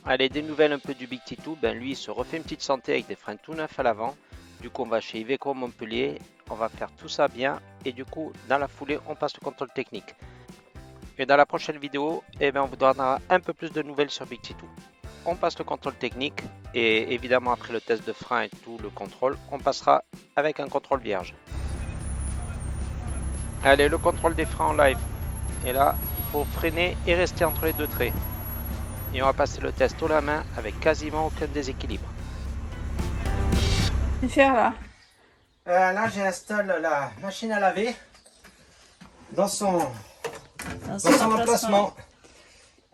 Allez, des nouvelles un peu du Big Titou, ben lui il se refait une petite santé avec des freins tout neufs à l'avant. Du coup on va chez Iveco Montpellier, on va faire tout ça bien et du coup dans la foulée on passe le contrôle technique. Et dans la prochaine vidéo, eh ben, on vous donnera un peu plus de nouvelles sur Big Titou. On passe le contrôle technique et évidemment après le test de frein et tout le contrôle, on passera avec un contrôle vierge. Allez, le contrôle des freins en live. Et là, il faut freiner et rester entre les deux traits. Et on va passer le test haut la main avec quasiment aucun déséquilibre. Que faire là? Là, j'installe la machine à laver dans son emplacement.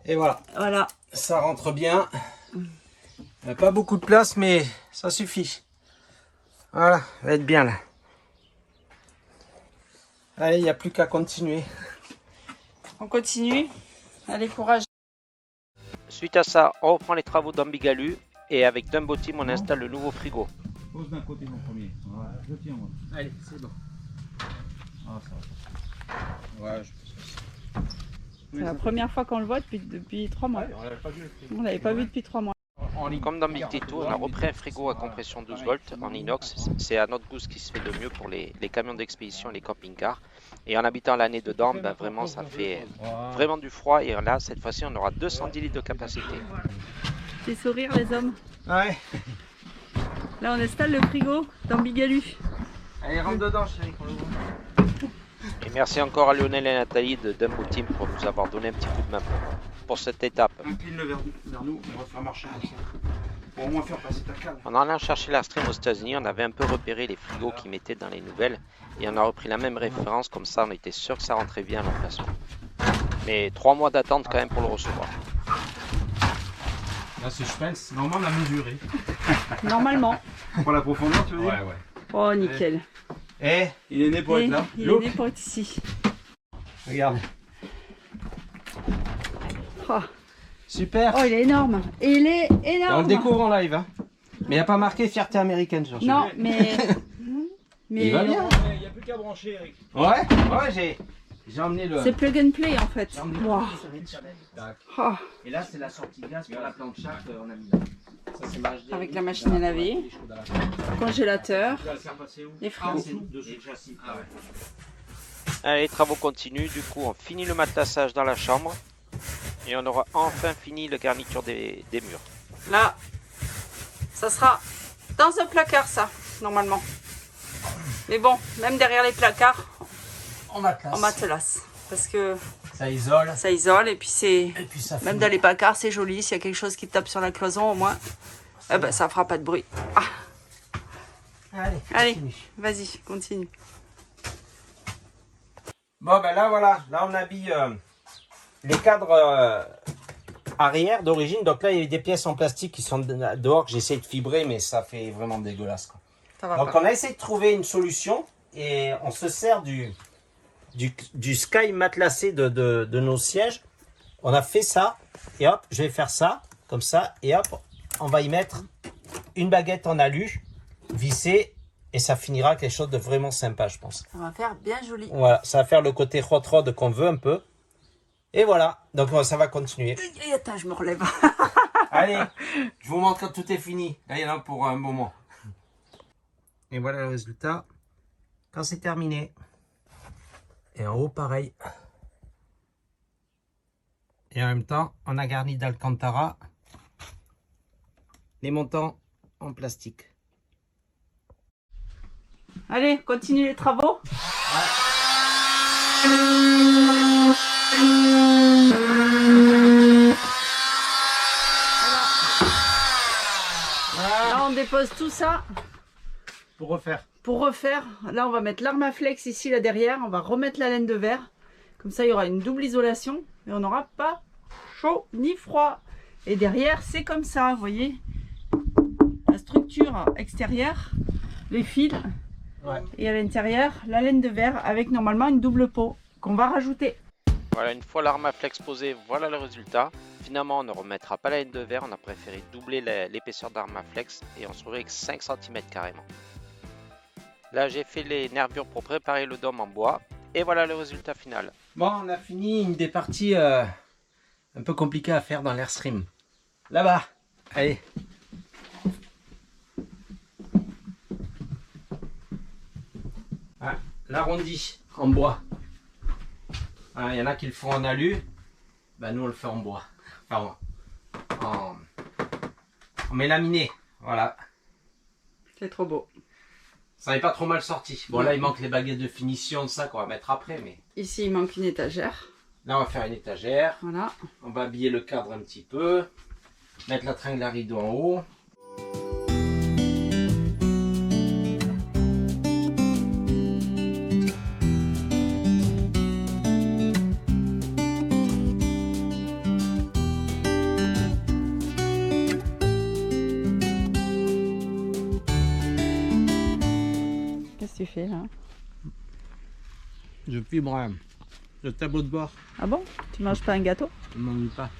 Et voilà. Voilà. Ça rentre bien. Il n'y a pas beaucoup de place, mais ça suffit. Voilà, va être bien là. Allez, il n'y a plus qu'à continuer. On continue. Allez, courage. Suite à ça, on reprend les travaux d'Ambigalu et avec Dumbo Team, on installe le nouveau frigo. Pose d'un côté mon premier. Voilà, je tiens moi. Allez, c'est bon. Ah, ça va. Ouais, je pense que C'est la première fois qu'on le voit depuis 3 mois. on l'avait pas vu. On l'avait pas vu depuis 3 mois. Comme dans Big Titou, on a repris un frigo à compression 12 volts en inox. C'est à notre goût ce qui se fait de mieux pour les camions d'expédition et les camping-cars. Et en habitant l'année dedans, ben vraiment ça fait vraiment du froid. Et là, cette fois-ci, on aura 210 litres de capacité. Des sourires les hommes. Ouais. Là on installe le frigo dans Bigalu. Allez, rentre dedans, chérie, qu'on le voit. Et merci encore à Lionel et Nathalie de Dumbo Team pour nous avoir donné un petit coup de main pour cette étape. Incline-le vers nous, on va faire marcher comme ça. Pour au moins faire passer ta cale. En allant chercher l'Airstream aux États-Unis, on avait un peu repéré les frigos qu'ils mettaient dans les nouvelles et on a repris la même référence, comme ça on était sûr que ça rentrait bien à l'emplacement. Mais 3 mois d'attente quand même pour le recevoir. Là, c'est suspense. Normalement, on a mesuré. Normalement. Pour la profondeur, tu veux dire? Ouais. Oh nickel. Eh, Il est né pour être là. Il est né pour être ici. regarde. Oh. Super. Oh il est énorme. Il est On énorme. le découvre en live. Hein. Mais il n'y a pas marqué fierté américaine sur celui-là. Non mais. Il va bien. Il n'y a plus qu'à brancher, Eric. Ouais, j'ai emmené le. C'est plug and play en fait. J'ai emmené le Wow. sur une tablette. Oh. Et là, c'est la sortie gaz pour la plancha qu'on a mis là. Ça, c'est marche Avec la machine à laver, congélateur, les frigos. Allez, les travaux continuent, du coup on finit le matelassage dans la chambre et on aura enfin fini la garniture des murs. Là, ça sera dans un placard ça, normalement. Mais bon, même derrière les placards, On matelasse. on matelasse. Parce que Ça isole. ça isole et puis c'est... Et puis ça Même dans les placards, c'est joli. S'il y a quelque chose qui tape sur la cloison, au moins, eh ben, ça fera pas de bruit. Ah, Allez, allez, vas-y, continue. Bon, ben là, voilà. Là, on habille les cadres arrière d'origine. Donc là, il y a des pièces en plastique qui sont dehors que j'essaie de fibrer, mais ça fait vraiment dégueulasse, quoi. Ça va Donc pas. on a essayé de trouver une solution et on se sert du sky matelassé de nos sièges. On a fait ça et hop, je vais faire ça comme ça et hop, on va y mettre une baguette en alu vissée et ça finira quelque chose de vraiment sympa, je pense. Ça va faire bien joli. Voilà, ça va faire le côté hot rod qu'on veut un peu. Et voilà, donc ça va continuer. Et attends, je me relève. Allez, je vous montre quand tout est fini. Là, il y en a pour un moment. Et voilà le résultat quand c'est terminé. Et en haut, pareil. Et en même temps, on a garni d'Alcantara les montants en plastique. Allez, continue les travaux. Là, on dépose tout ça Pour refaire. pour refaire. Là, on va mettre l'Armaflex ici, là derrière. On va remettre la laine de verre. Comme ça, il y aura une double isolation. Et on n'aura pas chaud ni froid. Et derrière, c'est comme ça, vous voyez. La structure extérieure, les fils. Ouais. Et à l'intérieur, la laine de verre avec normalement une double peau qu'on va rajouter. Voilà, une fois l'Armaflex posée, voilà le résultat. Finalement, on ne remettra pas la laine de verre, on a préféré doubler l'épaisseur d'Armaflex et on se retrouve avec 5 cm carrément. Là, j'ai fait les nervures pour préparer le dôme en bois et voilà le résultat final. Bon, on a fini une des parties un peu compliquées à faire dans l'Airstream. Là-bas. Allez. Ah, l'arrondi en bois. Il y en a qui le font en alu. Ben, nous, on le fait en bois. Enfin, en mélaminé. Voilà. C'est trop beau. Ça n'est pas trop mal sorti. Bon, là, il manque les baguettes de finition, de ça qu'on va mettre après. Mais Ici, il manque une étagère. là, on va faire une étagère. Voilà. On va habiller le cadre un petit peu. Mettre la tringle à rideau en haut. Qu'est-ce que tu fais là? Je fibre le tableau de bord. Ah bon? Tu manges pas un gâteau? Je ne m'ennuie pas.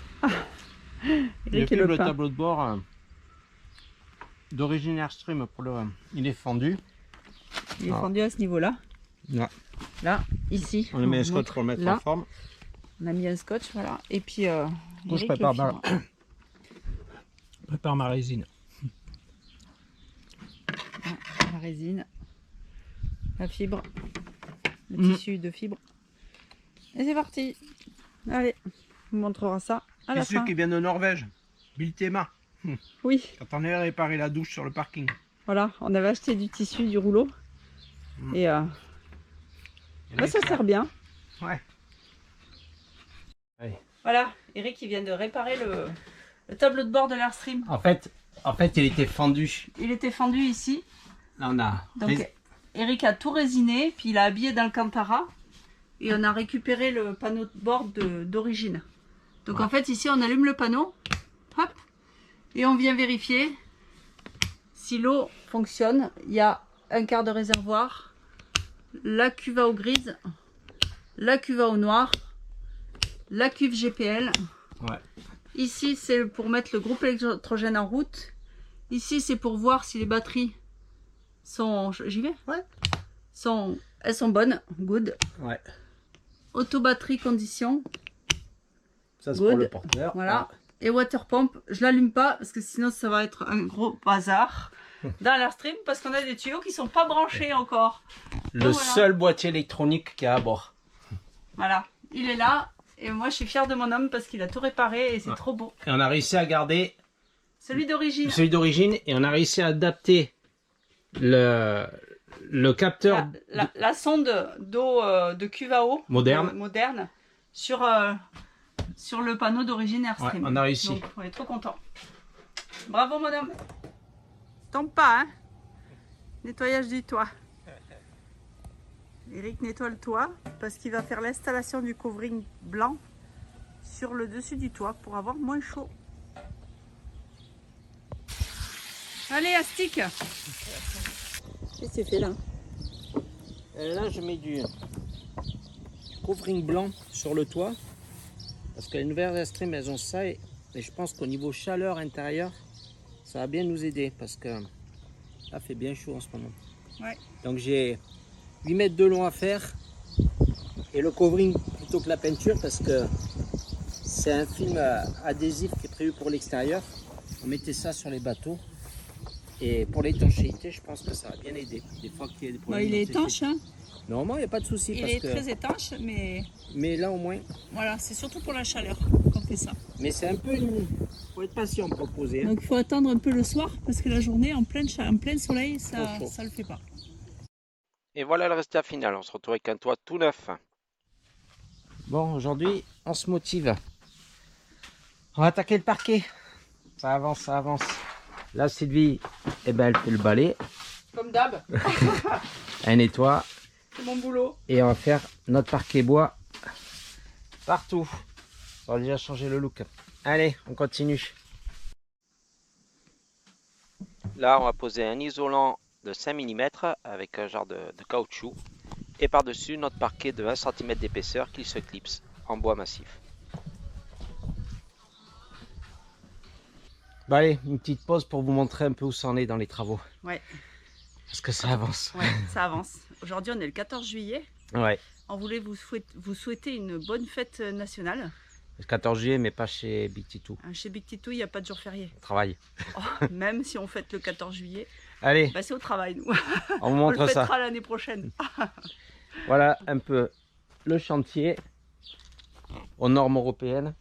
Eric et le pain. tableau de bord d'origine Airstream. Il est fendu. Il est fendu à ce niveau-là. Là. Là, ici. On met un scotch montre. pour le mettre Là, en forme. on a mis un scotch, voilà. Et puis, je Eric prépare le fibre. prépare ma résine. La résine, la fibre, le tissu de fibre. Et c'est parti. Allez, on vous montrera ça à la fin. qui vient de Norvège. Biltema. Oui, Quand on est réparé la douche sur le parking. voilà, on avait acheté du tissu, du rouleau. Et bah, ça sert bien. Ouais. Allez. Voilà, Eric il vient de réparer le tableau de bord de l'Airstream. En fait, il était fendu. Il était fendu ici. Là, on a. Donc Eric a tout résiné, puis il a habillé dans le Cantara. Et on a récupéré le panneau de bord d'origine. Donc en fait ici on allume le panneau. Hop. Et on vient vérifier si l'eau fonctionne. Il y a un quart de réservoir, la cuve à eau grise, la cuve à eau noire, la cuve GPL. Ouais. Ici c'est pour mettre le groupe électrogène en route. Ici c'est pour voir si les batteries sont... J'y vais? Ouais. Elles sont bonnes, good. Ouais. Auto-batterie condition. Ça, c'est Good. pour le porteur. Voilà. Et water pump, je l'allume pas parce que sinon ça va être un gros bazar dans l'Airstream parce qu'on a des tuyaux qui sont pas branchés encore. Le Donc, voilà. seul boîtier électronique qu'il y a à bord. Voilà, il est là et moi je suis fière de mon homme parce qu'il a tout réparé et c'est trop beau. Et on a réussi à garder Celui d'origine. celui d'origine et on a réussi à adapter le capteur La sonde d'eau de cuve à eau moderne sur le panneau d'origine Airstream. Ouais, on a réussi. Donc on est trop content. Bravo mon homme. Tombe pas hein. Nettoyage du toit. Eric nettoie le toit parce qu'il va faire l'installation du covering blanc sur le dessus du toit pour avoir moins chaud. Allez Astic. Qu'est-ce que tu fais là? Là, je mets du covering blanc sur le toit. Parce que les nouvelles Airstream, elles ont ça. Et je pense qu'au niveau chaleur intérieure, ça va bien nous aider. Parce que là, il fait bien chaud en ce moment. Ouais. Donc j'ai 8 mètres de long à faire. Et le covering plutôt que la peinture. Parce que c'est un film adhésif qui est prévu pour l'extérieur. On mettait ça sur les bateaux. Et pour l'étanchéité, je pense que ça va bien aider. Des fois qu'il y a des problèmes. Il est étanche hein. Normalement, il n'y a pas de souci. Il parce est que... très étanche Mais là au moins. voilà, c'est surtout pour la chaleur qu'on fait ça. Mais c'est un peu une... Faut être patient pour poser. Hein. Donc il faut attendre un peu le soir parce que la journée en plein soleil, ça le fait pas. Et voilà le résultat final. On se retrouve avec un toit tout neuf. Bon, aujourd'hui, on se motive. On va attaquer le parquet. Ça avance, ça avance. Là, Sylvie, eh ben, elle fait le balai. Comme d'hab, Elle nettoie. c'est mon boulot. Et on va faire notre parquet bois partout. On va déjà changer le look. Allez, on continue. Là, on va poser un isolant de 5 mm avec un genre de caoutchouc. Et par-dessus, notre parquet de 1 cm d'épaisseur qui se clipse en bois massif. Bon, allez, une petite pause pour vous montrer un peu où ça en est dans les travaux. Ouais, Parce que ça avance. ouais, ça avance. Aujourd'hui, on est le 14 juillet. Ouais. On voulait vous souhaiter une bonne fête nationale. Le 14 juillet, mais pas chez Big Titou. Chez Big Titou, il n'y a pas de jour férié. Travail. Oh, même si on fête le 14 juillet, Allez, bah, c'est au travail, nous. on vous On le montre ça. fêtera l'année prochaine. Voilà un peu le chantier aux normes européennes.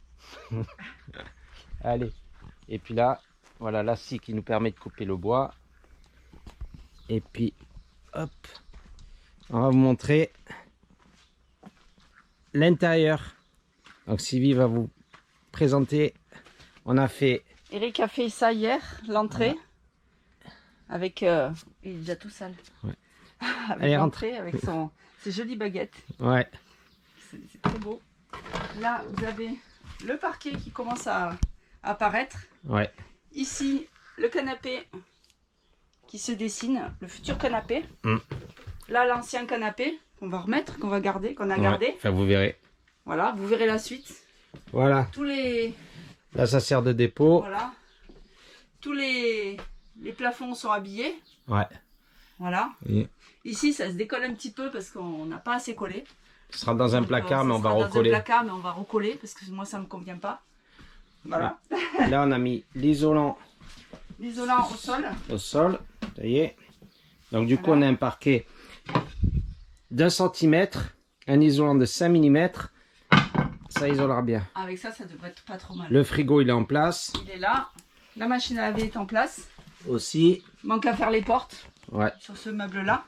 Allez. Et puis là, voilà la scie qui nous permet de couper le bois. Et puis, hop, on va vous montrer l'intérieur. Donc Sylvie va vous présenter. On a fait... Eric a fait ça hier, l'entrée. Voilà. Avec... il est déjà tout sale. Ouais. Avec Allez, l'entrée, avec ses jolies baguettes. Ouais. C'est très beau. Là, vous avez le parquet qui commence à apparaître. Ouais. Ici, le canapé qui se dessine, le futur canapé. Mm. Là, l'ancien canapé qu'on va remettre, qu'on va garder, qu'on a gardé. Enfin, vous verrez. Voilà, vous verrez la suite. Voilà. Tous les... Là, ça sert de dépôt. Voilà. Tous les plafonds sont habillés. Ouais. Voilà. Et Ici, ça se décolle un petit peu parce qu'on n'a pas assez collé. ce sera dans un Donc, placard, ça mais on va sera recoller. Dans un placard, mais on va recoller parce que moi, ça me convient pas. Voilà. Là, on a mis l'isolant L'isolant au sol. au sol. Ça y est. Donc, du coup, Voilà. on a un parquet d'1 centimètre, un isolant de 5 mm. Ça isolera bien. Avec ça, ça devrait être pas trop mal. Le frigo, il est en place Il est là. La machine à laver est en place. aussi. Manque à faire les portes Ouais. sur ce meuble-là.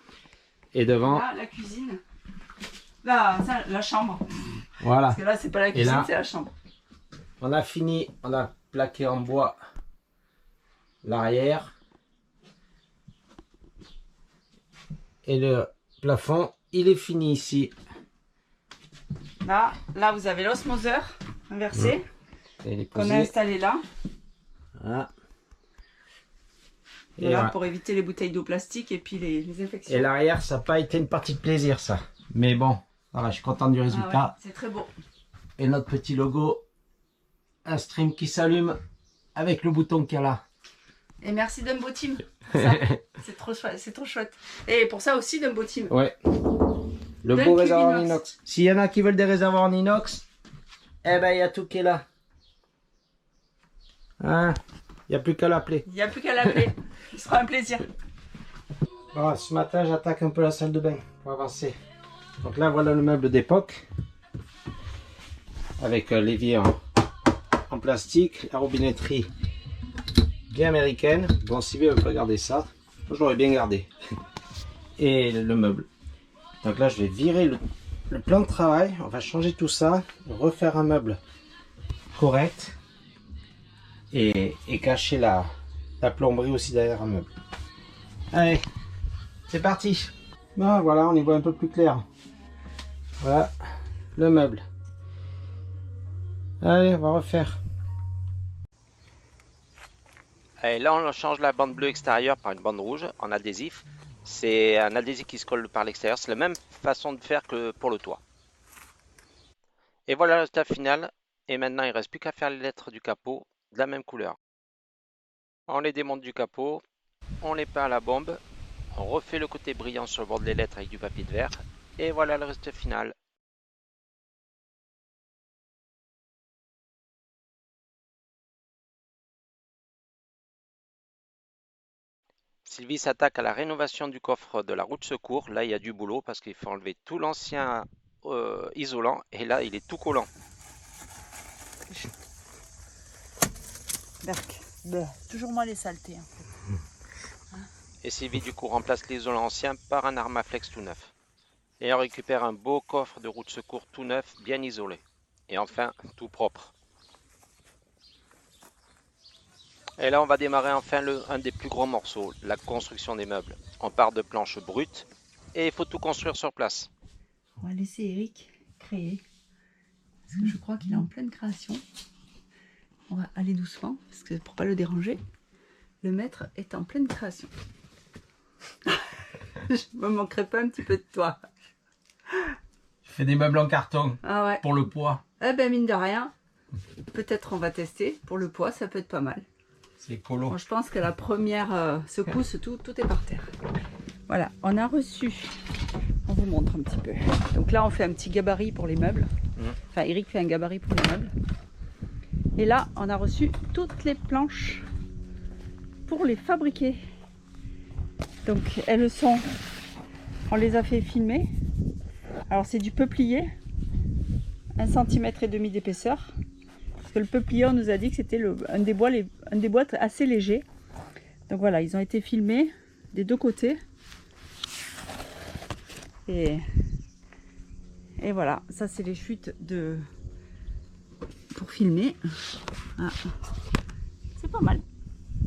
Et devant, Là, la cuisine. Là, ça, la chambre. voilà. Parce que là, c'est pas la Et cuisine, là- c'est la chambre. On a fini, on a plaqué en bois l'arrière. Et le plafond, il est fini ici. Là, vous avez l'osmoseur inversé Et il est qu'on a posé. installé là. Voilà. Et, Voilà, voilà. pour éviter les bouteilles d'eau plastique et puis les infections. Et l'arrière, ça n'a pas été une partie de plaisir, ça. Mais bon, voilà, je suis content du Ah résultat. ouais, c'est très beau. Et notre petit logo, un stream qui s'allume avec le bouton qu'il y a là. Et merci Dumbo Team. Ça, c'est trop chouette. Et pour ça aussi Dumbo Team. Ouais. Le D'un beau cube réservoir en inox. inox. S'il y en a qui veulent des réservoirs en inox, eh ben il y a tout qui est là. Hein, il n'y a plus qu'à l'appeler. Il n'y a plus qu'à l'appeler. Ce sera un plaisir. Bon, ce matin, j'attaque un peu la salle de bain pour avancer. Donc là, voilà le meuble d'époque. Avec l'évier en plastique, la robinetterie bien américaine. Bon, Sylvie ne veut pas garder ça. Moi, je l'aurais bien gardé. Et le meuble. Donc là, je vais virer le plan de travail. On va changer tout ça. Refaire un meuble correct. Et cacher la plomberie aussi derrière un meuble. Allez, c'est parti. Bon, voilà, on y voit un peu plus clair. Voilà, le meuble. Allez, on va refaire. Et là, on change la bande bleue extérieure par une bande rouge en adhésif. C'est un adhésif qui se colle par l'extérieur. C'est la même façon de faire que pour le toit. Et voilà le résultat final. Et maintenant, il ne reste plus qu'à faire les lettres du capot de la même couleur. On les démonte du capot. On les peint à la bombe. On refait le côté brillant sur le bord des lettres avec du papier de verre. Et voilà le résultat final. Sylvie s'attaque à la rénovation du coffre de la roue de secours. Là, il y a du boulot parce qu'il faut enlever tout l'ancien isolant. Et là, il est tout collant. Berk. Toujours moi les saletés. Et Sylvie, du coup, remplace l'isolant ancien par un Armaflex tout neuf. Et on récupère un beau coffre de roue de secours tout neuf, bien isolé. Et enfin, tout propre. Et là, on va démarrer enfin un des plus gros morceaux, la construction des meubles. On part de planches brutes et il faut tout construire sur place. On va laisser Eric créer. Parce que je crois qu'il est en pleine création. On va aller doucement, parce que pour pas le déranger. Le maître est en pleine création. Je me manquerai pas un petit peu de toi. Je fais des meubles en carton Ah ouais. pour le poids. Eh ben mine de rien, peut-être on va tester. Pour le poids, ça peut être pas mal. C'est écolo. Bon, je pense que la première secousse, tout est par terre. Voilà, on a reçu. On vous montre un petit peu. Donc là, on fait un petit gabarit pour les meubles. Enfin, Eric fait un gabarit pour les meubles. Et là, on a reçu toutes les planches pour les fabriquer. Donc, elles sont... On les a fait filmer. Alors, c'est du peuplier. 1,5 cm d'épaisseur. Parce que le peuplier, on nous a dit que c'était un des bois assez légers. Donc voilà, ils ont été filmés des deux côtés. Et voilà, ça c'est les chutes pour filmer. Ah. C'est pas mal.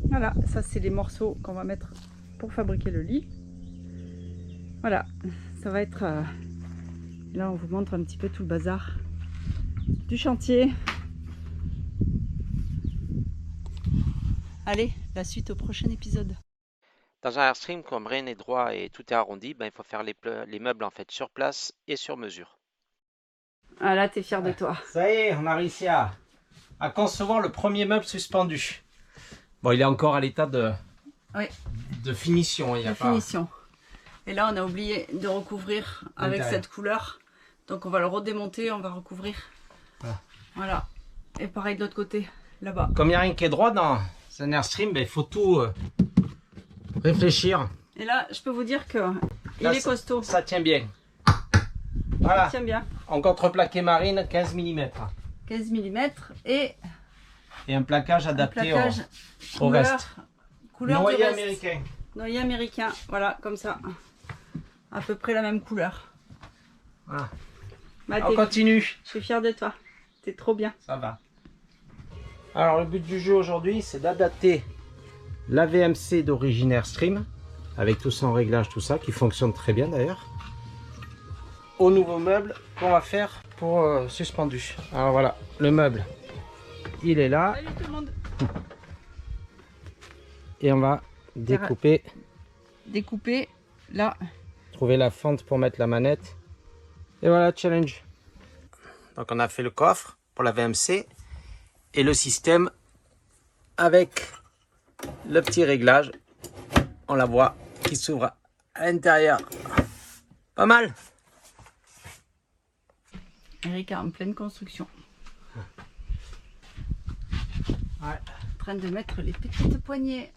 Voilà, ça c'est les morceaux qu'on va mettre pour fabriquer le lit. Voilà, ça va être... Là on vous montre un petit peu tout le bazar du chantier. Allez, la suite au prochain épisode. Dans un Airstream, comme rien n'est droit et tout est arrondi, ben, il faut faire les meubles en fait sur place et sur mesure. Ah là, t'es fier de toi. Ça y est, on a réussi à concevoir le premier meuble suspendu. Bon, il est encore à l'état de finition. Il y a pas... finition. Et là, on a oublié de recouvrir avec cette couleur. Donc, on va le redémonter, on va recouvrir. Voilà. Et pareil de l'autre côté, là-bas. Comme il n'y a rien qui est droit dans un Airstream, ben, il faut tout réfléchir. Et là, je peux vous dire que il est costaud. Ça tient bien. Voilà. Ça tient bien. En contreplaqué marine, 15 mm. 15 mm et un plaquage adapté au reste. Couleur Noyer du reste. américain. Noyer américain. Voilà, comme ça. À peu près la même couleur. Voilà. Bah, On continue. Je suis fière de toi. T'es trop bien. Ça va. Alors le but du jeu aujourd'hui, c'est d'adapter la VMC d'origine Airstream, avec tout son réglage, tout ça, qui fonctionne très bien d'ailleurs, au nouveau meuble qu'on va faire pour suspendu. Alors voilà, le meuble, il est là. Salut tout le monde. Et on va découper. Découper là. Trouver la fente pour mettre la manette. Et voilà, challenge. Donc on a fait le coffre pour la VMC et le système avec le petit réglage. On la voit qui s'ouvre à l'intérieur. Pas mal. Eric est en pleine construction. Ouais. En train de mettre les petites poignées.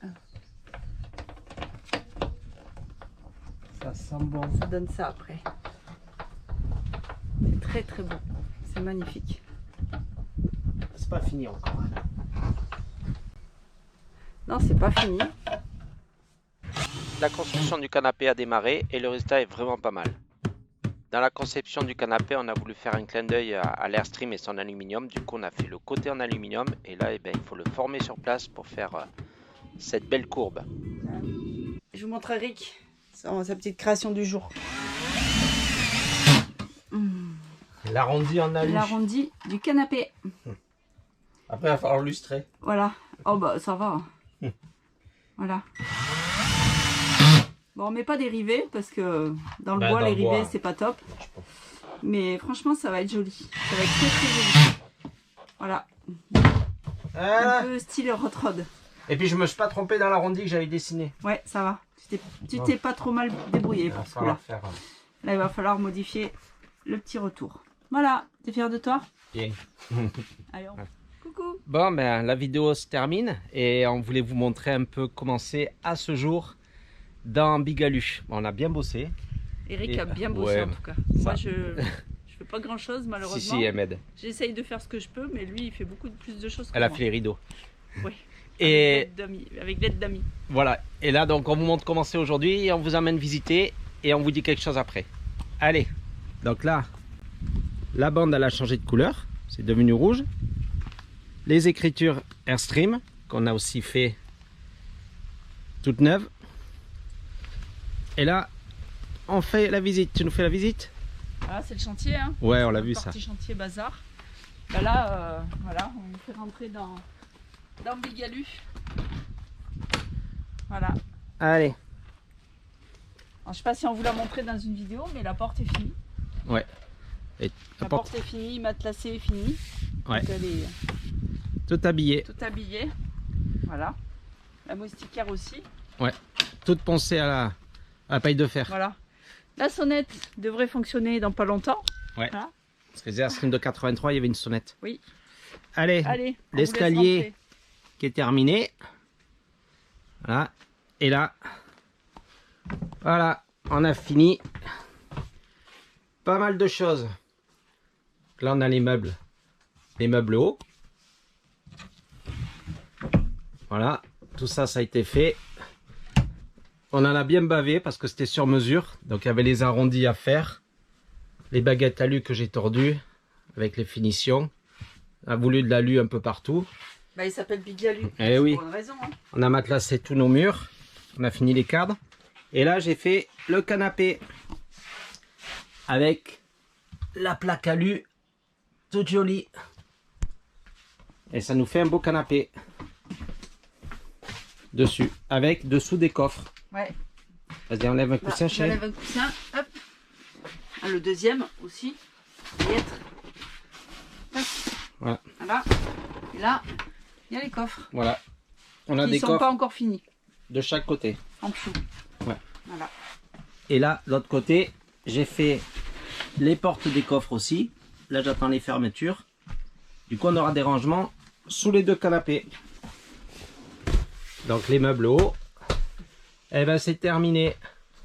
Ça sent bon. Ça donne ça après. C'est très très beau. C'est magnifique. C'est pas fini encore. Non, c'est pas fini. La construction du canapé a démarré et le résultat est vraiment pas mal. Dans la conception du canapé, on a voulu faire un clin d'œil à l'Airstream et son aluminium. Du coup, on a fait le côté en aluminium et là, il faut le former sur place pour faire cette belle courbe. Je vous montre Eric, sa petite création du jour. L'arrondi en alu. L'arrondi du canapé. Après, il va falloir lustrer. Voilà. Oh bah ça va. Voilà. Bon, on met pas des rivets parce que dans le bois, les rivets c'est pas top. Mais franchement, ça va être joli. Ça va être très très joli. Voilà. Un peu style hot rod. Et puis je me suis pas trompé dans l'arrondi que j'avais dessiné. Ouais, ça va. Tu t'es pas trop mal débrouillé pour ce coup-là. Là, il va falloir modifier le petit retour. Voilà, t'es fier de toi? Bien. Allez, coucou. Bon, ben la vidéo se termine et on voulait vous montrer un peu comment c'est à ce jour dans Bigalu. Bon, on a bien bossé. Eric a bien bossé en tout cas. Moi, je fais pas grand chose malheureusement. Si, elle m'aide. J'essaye de faire ce que je peux, mais lui, il fait beaucoup plus de choses que Elle moi. a fait les rideaux. Oui. Et avec l'aide d'amis. voilà. Et là, donc, on vous montre comment c'est aujourd'hui et on vous emmène visiter et on vous dit quelque chose après. Allez. Donc là, la bande, elle a changé de couleur. C'est devenu rouge. Les écritures Airstream, qu'on a aussi fait toutes neuves. Et là, on fait la visite. Tu nous fais la visite? Ah, c'est le chantier, hein. Ouais, on l'a vu ça. Partie chantier bazar. Bah là, voilà, on vous fait rentrer dans Bigalu. Voilà. Allez. Alors, je sais pas si on vous l'a montré dans une vidéo, mais la porte est finie. Ouais. Et la porte est finie, matelassée est finie. Ouais. Donc, elle est tout habillé. tout habillée. Voilà. La moustiquaire aussi. Ouais. Toute poncée à la paille de fer. Voilà. La sonnette devrait fonctionner dans pas longtemps. Ouais. Voilà. Parce que les stream de 83, il y avait une sonnette. Oui. Allez, Allez, on vous laisse l'escalier rentrer. qui est terminé. Voilà. Et là, voilà, on a fini. Pas mal de choses. Là, on a les meubles hauts. Voilà, tout ça, ça a été fait. On en a bien bavé parce que c'était sur mesure. Donc, il y avait les arrondis à faire. Les baguettes alu que j'ai tordues avec les finitions. On a voulu de l'alu un peu partout. Bah, il s'appelle Big Alu. Eh oui. Pour une raison. Hein. On a matelassé tous nos murs. On a fini les cadres. Et là, j'ai fait le canapé avec la plaque alu toute jolie. Et ça nous fait un beau canapé dessus, avec dessous des coffres. Ouais. Vas-y, enlève un coussin, chérie. J'enlève un coussin. Hop. Ah, le deuxième aussi. Et être. Hop. Voilà. Voilà. Et là, il y a les coffres. Voilà. On a Qui des ne sont coffres pas encore finis. de chaque côté. En dessous. Ouais. Voilà. Et là, de l'autre côté, j'ai fait les portes des coffres aussi. Là, j'attends les fermetures. Du coup, on aura des rangements sous les deux canapés. Donc, les meubles hauts. Et ben, c'est terminé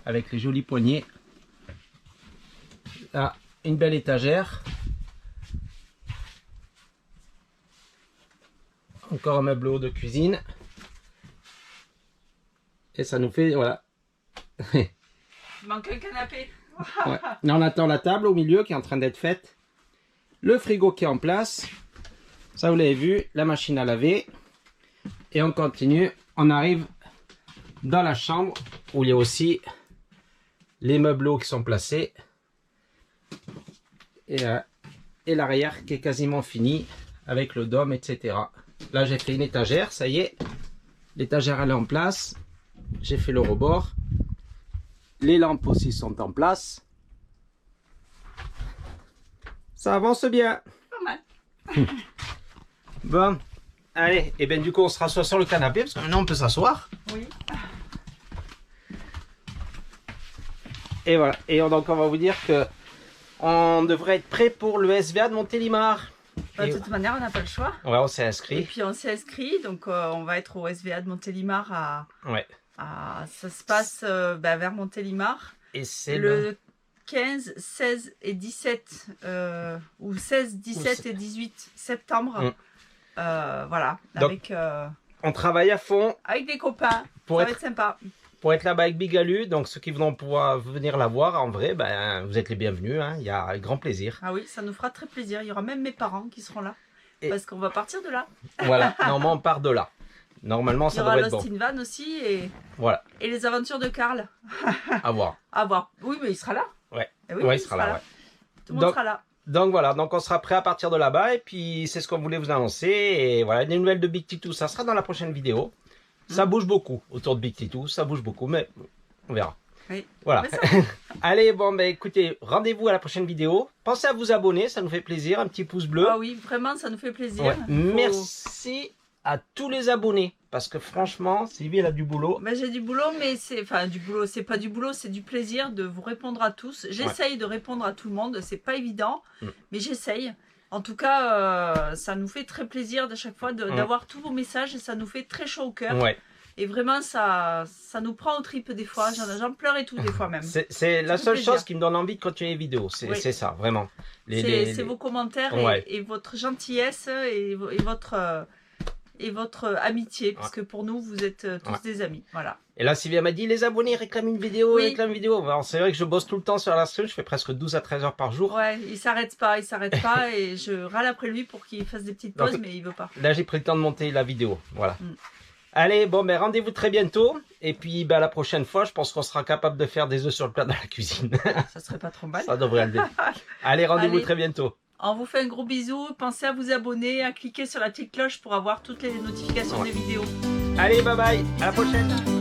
avec les jolis poignées. Là, une belle étagère. Encore un meuble haut de cuisine. Et ça nous fait, voilà. Il manque un canapé. Ouais. Là, on attend la table au milieu qui est en train d'être faite. Le frigo qui est en place. Ça, vous l'avez vu. La machine à laver. Et on continue. On arrive dans la chambre où il y a aussi les meubles hauts qui sont placés. Et l'arrière qui est quasiment fini avec le dôme, etc. Là, j'ai fait une étagère. Ça y est. L'étagère, elle est en place. J'ai fait le rebord. Les lampes aussi sont en place. Ça avance bien. Pas mal. Bon, allez. Et bien du coup, on se rassoit sur le canapé parce que maintenant on peut s'asseoir. Oui. Et voilà. Et donc on va vous dire que on devrait être prêt pour le SVA de Montélimar. Bah, de Et- toute manière, on n'a pas le choix. Ouais, on s'est Et inscrit. puis on s'est inscrit, donc on va être au SVA de Montélimar Ouais. ça se passe vers Montélimar. Et c'est Le 15, 16 et 17, ou 16, 17 Ou et 18 septembre. Mm. Voilà, Donc, on travaille à fond avec des copains. pour Ça va être être sympa. là-bas avec Bigalu. Donc ceux qui voudront pouvoir venir la voir en vrai, ben, vous êtes les bienvenus. Hein. Il y a grand plaisir. Ah oui, ça nous fera très plaisir. Il y aura même mes parents qui seront là. Et- Parce qu'on va partir de là. Voilà. Normalement, on part de là. Normalement, Il y ça aura devrait être Lost bon. in Van aussi Voilà. et les aventures de Karl. À voir. À voir. Oui, mais il sera là. Ouais. Eh oui, Ouais, il sera là. Ouais. Tout le monde Donc- sera là. Donc voilà, donc on sera prêt à partir de là-bas et puis c'est ce qu'on voulait vous annoncer. Et voilà, les nouvelles de Big Titou, ça sera dans la prochaine vidéo. Ça bouge beaucoup autour de Big Titou, ça bouge beaucoup, mais on verra. Oui. Voilà. Mais ça- Allez, bon, ben écoutez, rendez-vous à la prochaine vidéo. Pensez à vous abonner, ça nous fait plaisir, un petit pouce bleu. Ah oui, vraiment, ça nous fait plaisir. Ouais. Faut- Merci à tous les abonnés, parce que franchement, Sylvie, elle a du boulot. Ben, j'ai du boulot, mais c'est du boulot, c'est pas du boulot, c'est du plaisir de vous répondre à tous. J'essaye de répondre à tout le monde, c'est pas évident, mais j'essaye. En tout cas, ça nous fait très plaisir de chaque fois d'avoir tous vos messages et ça nous fait très chaud au cœur. Ouais. Et vraiment, ça nous prend aux tripes des fois. J'en pleure et tout des fois même. C'est la fait seule plaisir. chose qui me donne envie de continuer les vidéos. C'est Oui. c'est ça, vraiment. C'est vos commentaires Ouais. et votre gentillesse et votre amitié, parce que pour nous, vous êtes tous des amis. Voilà. Et là, Sylvie m'a dit, les abonnés réclament une vidéo, Oui. réclament une vidéo. Alors, c'est vrai que je bosse tout le temps sur la stream, je fais presque 12 à 13 heures par jour. Ouais, il s'arrête pas et je râle après lui pour qu'il fasse des petites pauses, Donc, mais il veut pas. Là, j'ai pris le temps de monter la vidéo. Voilà. Mm. Allez, bon, ben, rendez-vous très bientôt. Et puis, ben, la prochaine fois, je pense qu'on sera capable de faire des œufs sur le plat dans la cuisine. Ça serait pas trop mal. Ça devrait aller. Allez, rendez-vous Allez. très bientôt. On vous fait un gros bisou. Pensez à vous abonner, à cliquer sur la petite cloche pour avoir toutes les notifications Ouais. des vidéos. Allez, bye bye. À la prochaine.